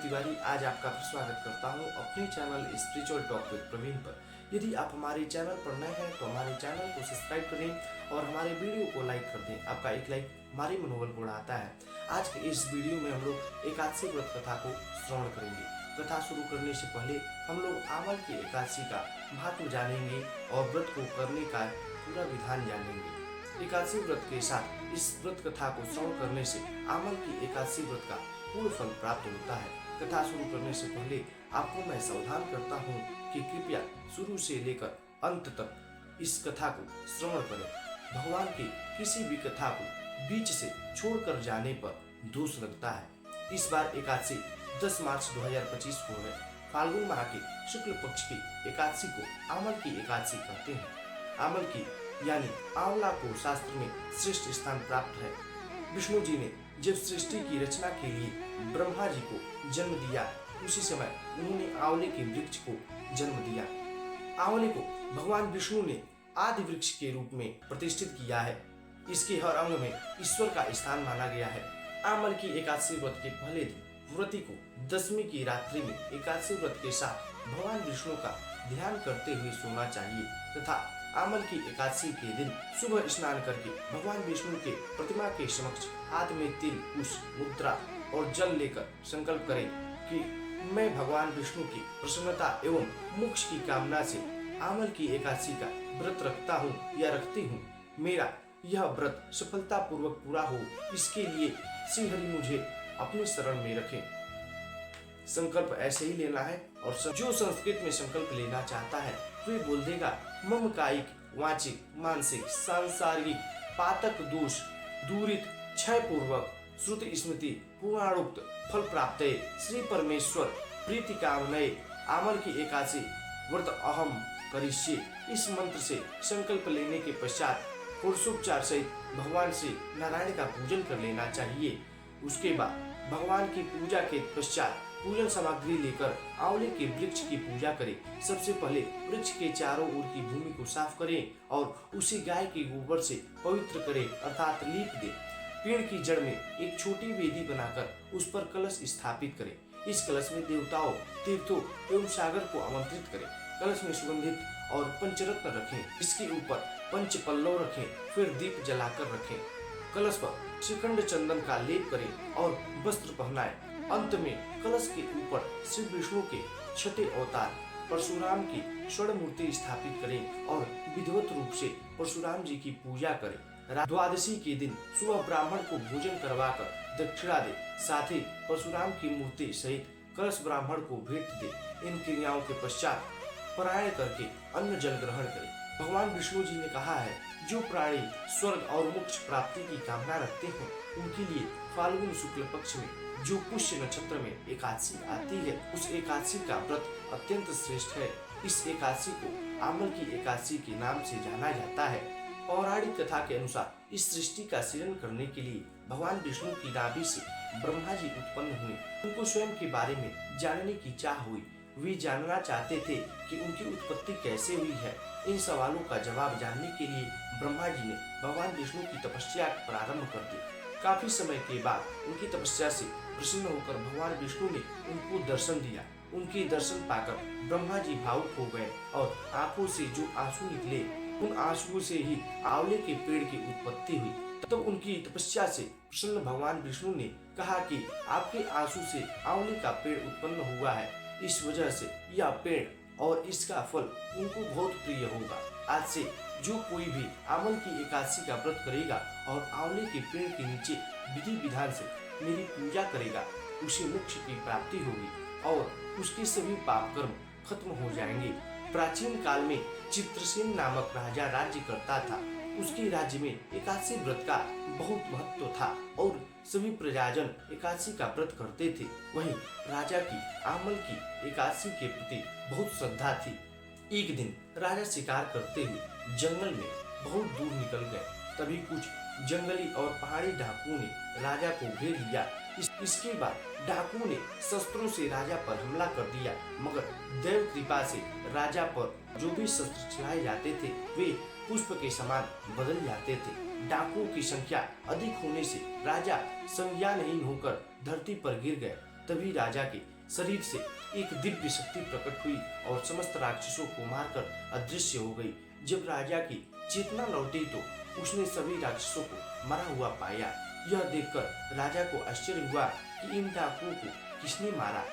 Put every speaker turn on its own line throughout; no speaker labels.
तिवारी आज आपका फिर स्वागत करता हूं अपने channel spiritual talk with Praveen पर। यदि आप हमारे चैनल पर नए हैं तो हमारे चैनल को सब्सक्राइब करें और हमारे वीडियो को लाइक कर दें। आपका एक लाइक हमारे मनोबल को बढ़ाता है। आज के इस वीडियो में हम लोग एकादशी व्रत कथा को श्रवण करेंगे। कथा शुरू करने से पहले हम लोग आमल की एकादशी का महत्व जानेंगे और व्रत को करने का पूरा विधान जानेंगे। एकादशी व्रत के साथ इस व्रत कथा को श्रवण करने से आमल की एकादशी व्रत का पूर्ण फल प्राप्त होता है। कथा शुरू करने से पहले आपको मैं सावधान करता हूँ कि कृपया शुरू से लेकर अंत तक इस कथा को श्रवण करें। भगवान की किसी भी कथा को बीच से छोड़कर जाने पर दोष लगता है। इस बार एकादशी 10 मार्च 2025 को है। फाल्गुन माह के शुक्ल पक्ष की एकादशी को आमल की एकादशी कहते हैं। आमल की यानी आंवला को शास्त्र में श्रेष्ठ स्थान प्राप्त है। विष्णु जी ने जब सृष्टि की रचना के लिए ब्रह्मा जी को जन्म दिया, उसी समय उन्होंने आंवले के वृक्ष को जन्म दिया। आंवले को भगवान विष्णु ने आदि वृक्ष के रूप में प्रतिष्ठित किया है। इसके हर अंग में ईश्वर का स्थान माना गया है। आमल की एकादशी व्रत के पहले दिन व्रती को दशमी की रात्रि में एकादशी व्रत के साथ भगवान विष्णु का ध्यान करते हुए सोना चाहिए तथा आमल की एकादशी के दिन सुबह स्नान करके भगवान विष्णु के प्रतिमा के समक्ष हाथ में तिल, कुश, मुद्रा और जल लेकर संकल्प करें कि मैं भगवान विष्णु की प्रसन्नता एवं मोक्ष की कामना से आमल की एकादशी का व्रत रखता हूँ या रखती हूँ। मेरा यह व्रत सफलता पूर्वक पूरा हो, इसके लिए श्री हरि मुझे अपने शरण में रखें। संकल्प ऐसे ही लेना है और जो संस्कृत में संकल्प लेना चाहता है वे बोल देगा मम कायिक, वाचिक, मानसिक, सांसारिक पातक दोष दूरित क्षय पूर्वक श्रुति स्मृति पुराणोक्त फल प्राप्त श्री परमेश्वर प्रीति कामनये आमल की एकादशी व्रत अहम करिष्ये। इस मंत्र से संकल्प लेने के पश्चात पुरुषोपचार सहित भगवान श्री नारायण का पूजन कर लेना चाहिए। उसके बाद भगवान की पूजा के पश्चात पूजन सामग्री लेकर आंवले के वृक्ष की पूजा करें। सबसे पहले वृक्ष के चारों ओर की भूमि को साफ करें और उसे गाय के गोबर से पवित्र करें अर्थात लीप दें। पेड़ की जड़ में एक छोटी वेदी बनाकर उस पर कलश स्थापित करें। इस कलश में देवताओं, तीर्थों एवं सागर को आमंत्रित करें। कलश में सुगंधित और पंचरत्न रखें। इसके ऊपर पंच पल्लव रखें, फिर दीप जलाकर रखें। कलश पर श्रीखंड चंदन का लेप करें और वस्त्र पहनाएं। अंत में कलश के ऊपर श्री विष्णु के छठे अवतार परशुराम की स्वर्ण मूर्ति स्थापित करें और विधिवत रूप से परशुराम जी की पूजा करें। द्वादशी के दिन सुबह ब्राह्मण को भोजन करवाकर दक्षिणा दे, साथ ही परशुराम की मूर्ति सहित कलश ब्राह्मण को भेंट दे। इन क्रियाओं के पश्चात पारायण करके अन्न जल ग्रहण करें। भगवान विष्णु जी ने कहा है, जो प्राणी स्वर्ग और मोक्ष प्राप्ति की कामना रखते हैं उनके लिए फाल्गुन शुक्ल पक्ष में जो पुष्य नक्षत्र में एकादशी आती है उस एकादशी का व्रत अत्यंत श्रेष्ठ है। इस एकादशी को आमल की एकादशी के नाम से जाना जाता है। पौराणिक कथा के अनुसार इस सृष्टि का सृजन करने के लिए भगवान विष्णु की नाभि से ब्रह्मा जी उत्पन्न हुए। उनको स्वयं के बारे में जानने की चाह हुई। वे जानना चाहते थे कि उनकी उत्पत्ति कैसे हुई है। इन सवालों का जवाब जानने के लिए ब्रह्मा जी ने भगवान विष्णु की तपस्या प्रारंभ कर दी। काफी समय के बाद उनकी तपस्या से प्रसन्न होकर भगवान विष्णु ने उनको दर्शन दिया। उनके दर्शन पाकर ब्रह्मा जी भावुक हो गए और आंखों से जो आंसू निकले उन आंसुओं से ही आंवले के पेड़ की उत्पत्ति हुई। तब उनकी तपस्या से प्रसन्न भगवान विष्णु ने कहा कि आपके आंसू से आंवले का पेड़ उत्पन्न हुआ है। इस वजह से यह पेड़ और इसका फल उनको बहुत प्रिय होगा। आज से जो कोई भी आमल की एकादशी का व्रत करेगा और आंवले के पेड़ के नीचे विधि विधान से मेरी पूजा करेगा उसे मोक्ष की प्राप्ति होगी और उसके सभी पाप कर्म खत्म हो जाएंगे। प्राचीन काल में चित्रसेन नामक राजा राज्य करता था। उसके राज्य में एकादशी व्रत का बहुत महत्व था और सभी प्रजाजन एकादशी का व्रत करते थे। वहीं राजा की आमल की एकादशी के प्रति बहुत श्रद्धा थी। एक दिन राजा शिकार करते हुए जंगल में बहुत दूर निकल गए। तभी कुछ जंगली और पहाड़ी डाकुओं ने राजा को घेर लिया। इसके बाद डाकुओं ने शस्त्रों से राजा पर हमला कर दिया, मगर देव कृपा से राजा पर जो भी शस्त्र चलाए जाते थे वे पुष्प के समान बदल जाते थे। डाकुओं की संख्या अधिक होने से राजा संज्ञानहीन होकर धरती पर गिर गए। तभी राजा के शरीर से एक दिव्य शक्ति प्रकट हुई और समस्त राक्षसों को मारकर अदृश्य हो गई। जब राजा की चेतना लौटी तो उसने सभी राक्षसों को मरा हुआ पाया। यह देखकर राजा को आश्चर्य हुआ कि इन डाकुओं को किसने मारा।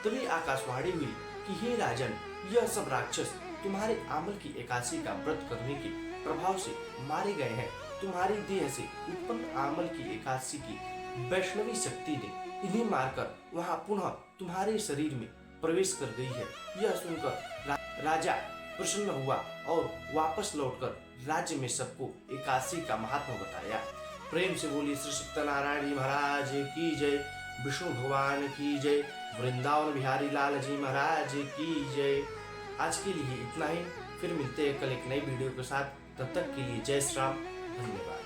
तभी आकाशवाणी हुई कि हे राजन, यह सब राक्षस तुम्हारे आमल की एकादशी का व्रत करने के प्रभाव से मारे गए हैं। तुम्हारी देह से उत्पन्न आमल की एकादशी की वैष्णवी शक्ति ने इन्हें मारकर वहां पुनः तुम्हारे शरीर में प्रवेश कर गई है। यह सुनकर राजा प्रसन्न हुआ और वापस लौटकर राज्य में सबको एकादशी का महात्मा बताया। प्रेम से बोली श्री सत्यनारायण जी महाराज की जय, विष्णु भगवान की जय, वृंदावन बिहारी लाल जी महाराज की जय। आज के लिए इतना ही, फिर मिलते हैं कल एक नई वीडियो के साथ। तब तक के लिए जय श्री राम, धन्यवाद।